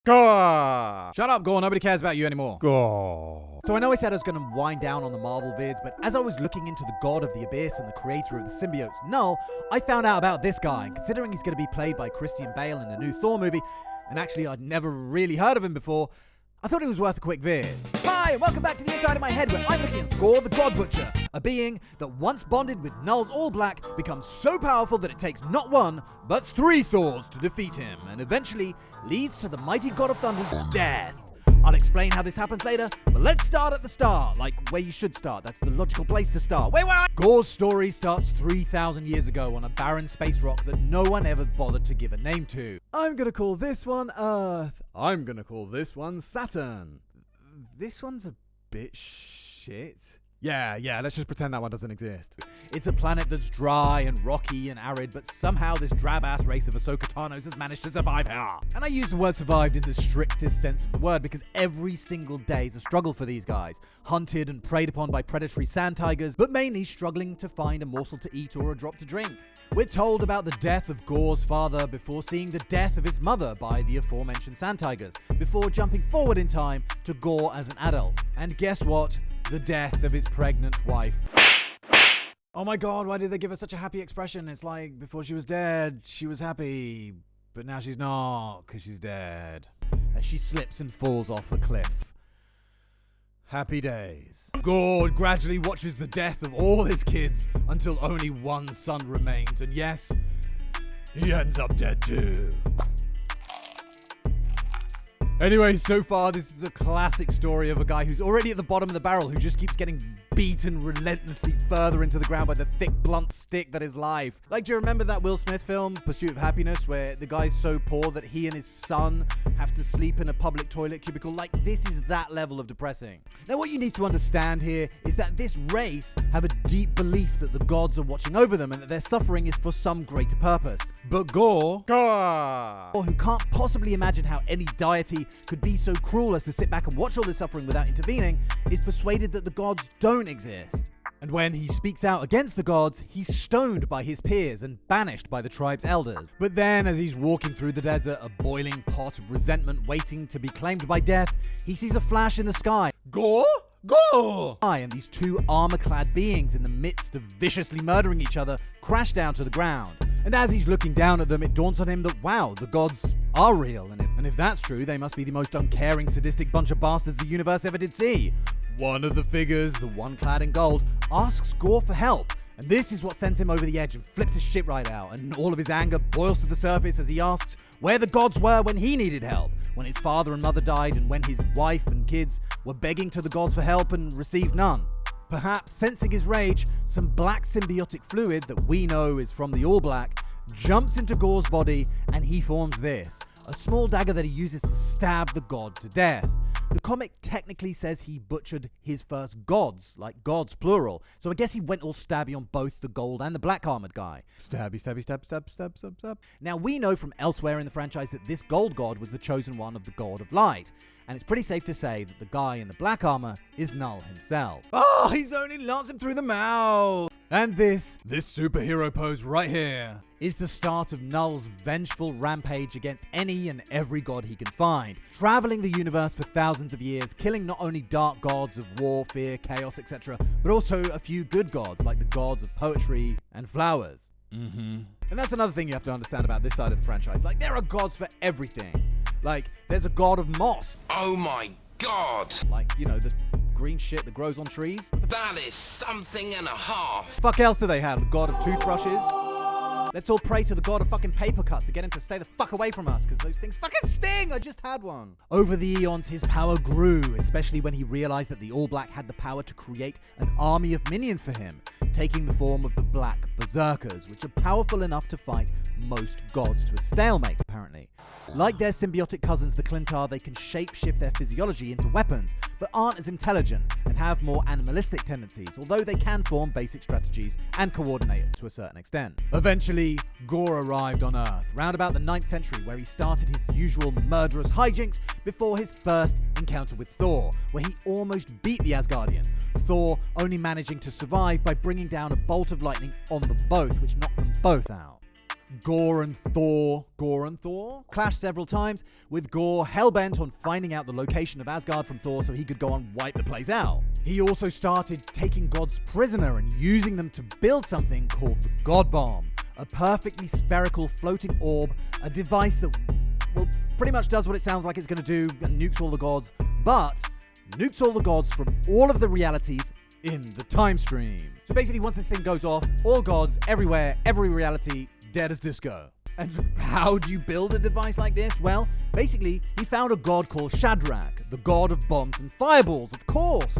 Gorr! Shut up, Gorr. Nobody cares about you anymore. Gorr. So I know I said I was going to wind down on the Marvel vids, but as I was looking into the god of the abyss and the creator of the symbiotes, Knull, I found out about this guy. And considering he's going to be played by Christian Bale in the new Thor movie, and actually I'd never really heard of him before, I thought it was worth a quick vid. Hi, and welcome back to the inside of my head where I'm looking at Gorr the Godbutcher, a being that once bonded with Knull's All Black becomes so powerful that it takes not one, but 3 Thors to defeat him, and eventually leads to the mighty god of thunder's death. I'll explain how this happens later, but let's start at the start, like where you should start. That's the logical place to start. Wait. Gorr's story starts 3,000 years ago on a barren space rock that no one ever bothered to give a name to. I'm gonna call this one Earth. I'm gonna call this one Saturn. This one's a bit shit. Yeah, let's just pretend that one doesn't exist. It's a planet that's dry and rocky and arid, but somehow this drab-ass race of Ahsoka Tano's has managed to survive here. And I use the word survived in the strictest sense of the word because every single day is a struggle for these guys. Hunted and preyed upon by predatory sand tigers, but mainly struggling to find a morsel to eat or a drop to drink. We're told about the death of Gorr's father before seeing the death of his mother by the aforementioned sand tigers, before jumping forward in time to Gorr as an adult. And guess what? The death of his pregnant wife. Oh my god, why did they give her such a happy expression? It's like before she was dead, she was happy, but now she's not, because she's dead. As she slips and falls off the cliff. Happy days. Gorr gradually watches the death of all his kids until only one son remains, and yes, he ends up dead too. Anyway, so far this is a classic story of a guy who's already at the bottom of the barrel, who just keeps getting beaten relentlessly further into the ground by the thick, blunt stick that is life. Like, do you remember that Will Smith film, Pursuit of Happiness, where the guy's so poor that he and his son have to sleep in a public toilet cubicle? Like, this is that level of depressing. Now, what you need to understand here is that this race have a deep belief that the gods are watching over them and that their suffering is for some greater purpose. But Gorr, who can't possibly imagine how any deity could be so cruel as to sit back and watch all this suffering without intervening, is persuaded that the gods don't exist. And when he speaks out against the gods, he's stoned by his peers and banished by the tribe's elders. But then, as he's walking through the desert, a boiling pot of resentment waiting to be claimed by death, he sees a flash in the sky. Gorr? Gorr! And these 2 armor-clad beings in the midst of viciously murdering each other crash down to the ground. And as he's looking down at them, it dawns on him that, wow, the gods are real. And if that's true, they must be the most uncaring, sadistic bunch of bastards the universe ever did see. One of the figures, the one clad in gold, asks Gorr for help. And this is what sends him over the edge and flips his shit right out. And all of his anger boils to the surface as he asks where the gods were when he needed help. When his father and mother died and when his wife and kids were begging to the gods for help and received none. Perhaps sensing his rage, some black symbiotic fluid that we know is from the All Black jumps into Gorr's body and he forms this, a small dagger that he uses to stab the god to death. The comic technically says he butchered his first gods, like gods plural, so I guess he went all stabby on both the gold and the black armored guy. Stabby, stabby, stab, stab, stab, stab, stab. Now we know from elsewhere in the franchise that this gold god was the chosen one of the god of light, and it's pretty safe to say that the guy in the black armor is Knull himself. Oh, he's only lanced him through the mouth! And this superhero pose right here is the start of Knull's vengeful rampage against any and every god he can find, traveling the universe for thousands of years, killing not only dark gods of war, fear, chaos, etc., but also a few good gods, like the gods of poetry and flowers. And that's another thing you have to understand about this side of the franchise. Like, there are gods for everything. Like, there's a god of moss. Oh my god! Like, you know, the green shit that grows on trees. That is something and a half. Fuck else do they have? The god of toothbrushes? Let's all pray to the god of fucking paper cuts to get him to stay the fuck away from us, because those things fucking sting! I just had one. Over the eons, his power grew, especially when he realized that the All Black had the power to create an army of minions for him, taking the form of the Black Berserkers, which are powerful enough to fight most gods to a stalemate, apparently. Like their symbiotic cousins, the Clintar, they can shape-shift their physiology into weapons, but aren't as intelligent and have more animalistic tendencies, although they can form basic strategies and coordinate to a certain extent. Eventually, Gorr arrived on Earth, round about the 9th century, where he started his usual murderous hijinks before his first encounter with Thor, where he almost beat the Asgardian, Thor only managing to survive by bringing down a bolt of lightning on them both, which knocked them both out. Gorr and Thor clashed several times, with Gorr hell-bent on finding out the location of Asgard from Thor so he could go and wipe the place out. He also started taking gods prisoner and using them to build something called the God Bomb, a perfectly spherical floating orb, a device that, well, pretty much does what it sounds like it's going to do and nukes all the gods, but nukes all the gods from all of the realities in the time stream. So basically, once this thing goes off, all gods, everywhere, every reality, dead as disco. And how do you build a device like this? Well, basically, he found a god called Shadrach, the god of bombs and fireballs, of course.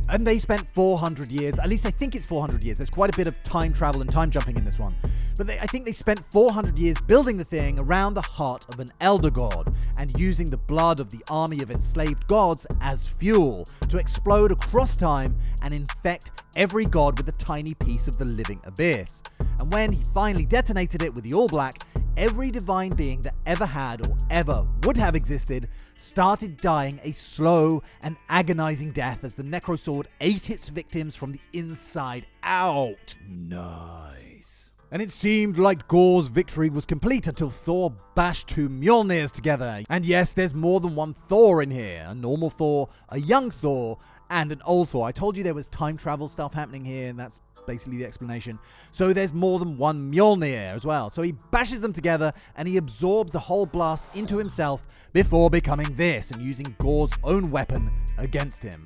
And they spent 400 years, at least I think it's 400 years. There's quite a bit of time travel and time jumping in this one. But I think they spent 400 years building the thing around the heart of an elder god and using the blood of the army of enslaved gods as fuel to explode across time and infect every god with a tiny piece of the living abyss. And when he finally detonated it with the All Black, every divine being that ever had or ever would have existed started dying a slow and agonizing death as the Necrosword ate its victims from the inside out. Nice. And it seemed like Gorr's victory was complete until Thor bashed two Mjolnirs together. And yes, there's more than one Thor in here. A normal Thor, a young Thor, and an old Thor. I told you there was time travel stuff happening here, and that's basically the explanation. So there's more than one Mjolnir as well. So he bashes them together and he absorbs the whole blast into himself before becoming this and using Gorr's own weapon against him.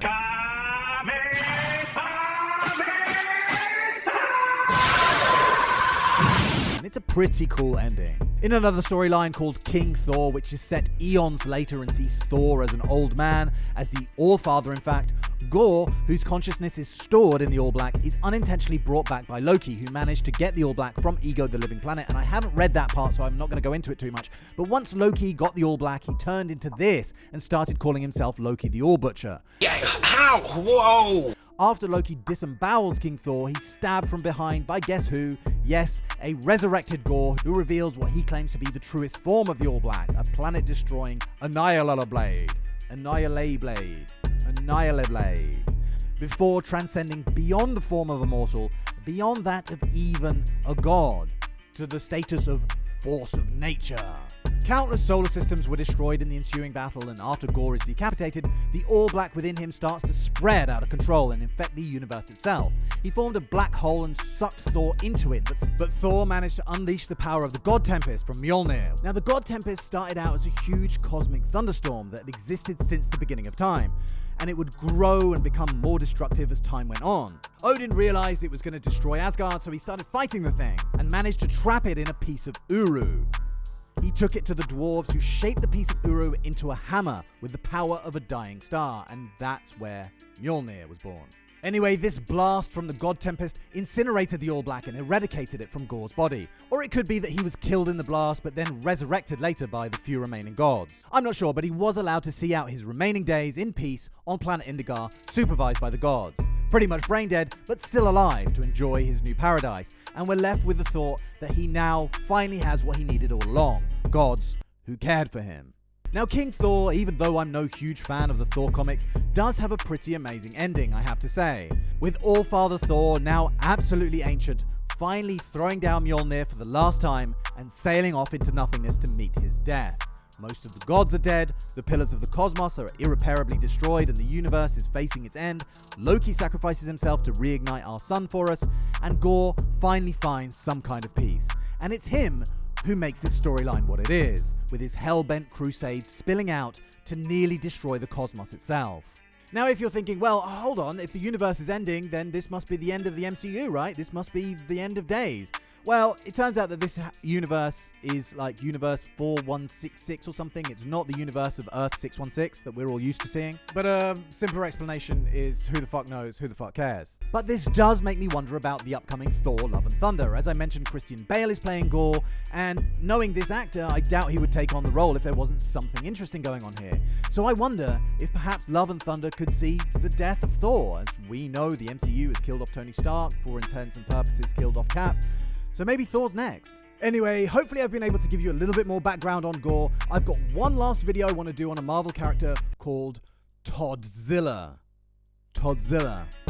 And it's a pretty cool ending. In another storyline called King Thor, which is set eons later and sees Thor as an old man, as the All-Father in fact, Gorr, whose consciousness is stored in the All Black, is unintentionally brought back by Loki, who managed to get the All Black from Ego the Living Planet, and I haven't read that part, so I'm not going to go into it too much. But once Loki got the All Black, he turned into this and started calling himself Loki the All Butcher. Yeah, how? Whoa! After Loki disembowels King Thor, he's stabbed from behind by guess who? Yes, a resurrected Gorr who reveals what he claims to be the truest form of the All Black, a planet-destroying Annihilate Blade. Before transcending beyond the form of a mortal, beyond that of even a god, to the status of force of nature. Countless solar systems were destroyed in the ensuing battle, and after Gorr is decapitated, the All Black within him starts to spread out of control and infect the universe itself. He formed a black hole and sucked Thor into it, but Thor managed to unleash the power of the God Tempest from Mjolnir. Now, the God Tempest started out as a huge cosmic thunderstorm that had existed since the beginning of time, and it would grow and become more destructive as time went on. Odin realized it was going to destroy Asgard, so he started fighting the thing, and managed to trap it in a piece of Uru. He took it to the dwarves, who shaped the piece of Uru into a hammer with the power of a dying star, and that's where Mjolnir was born. Anyway, this blast from the God Tempest incinerated the All Black and eradicated it from Gorr's body. Or it could be that he was killed in the blast but then resurrected later by the few remaining gods. I'm not sure, but he was allowed to see out his remaining days in peace on planet Indigar, supervised by the gods. Pretty much brain dead, but still alive to enjoy his new paradise. And we're left with the thought that he now finally has what he needed all along: gods who cared for him. Now, King Thor, even though I'm no huge fan of the Thor comics, does have a pretty amazing ending, I have to say. With All-Father Thor, now absolutely ancient, finally throwing down Mjolnir for the last time and sailing off into nothingness to meet his death. Most of the gods are dead, the pillars of the cosmos are irreparably destroyed, and the universe is facing its end. Loki sacrifices himself to reignite our sun for us, and Gorr finally finds some kind of peace. And it's him who makes this storyline what it is, with his hell-bent crusade spilling out to nearly destroy the cosmos itself. Now, if you're thinking, well, hold on, if the universe is ending, then this must be the end of the MCU, right? This must be the end of days. Well, it turns out that this universe is like universe 4166 or something. It's not the universe of Earth 616 that we're all used to seeing. But a simpler explanation is who the fuck knows, who the fuck cares. But this does make me wonder about the upcoming Thor Love and Thunder. As I mentioned, Christian Bale is playing Gorr, and knowing this actor, I doubt he would take on the role if there wasn't something interesting going on here. So I wonder if perhaps Love and Thunder could see the death of Thor. As we know, the MCU has killed off Tony Stark, for intents and purposes killed off Cap. So maybe Thor's next. Anyway, hopefully I've been able to give you a little bit more background on Gorr. I've got one last video I want to do on a Marvel character called Todzilla.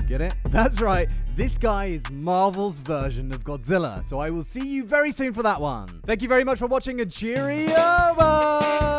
Get it? That's right. This guy is Marvel's version of Godzilla. So I will see you very soon for that one. Thank you very much for watching and cheerio! Bye!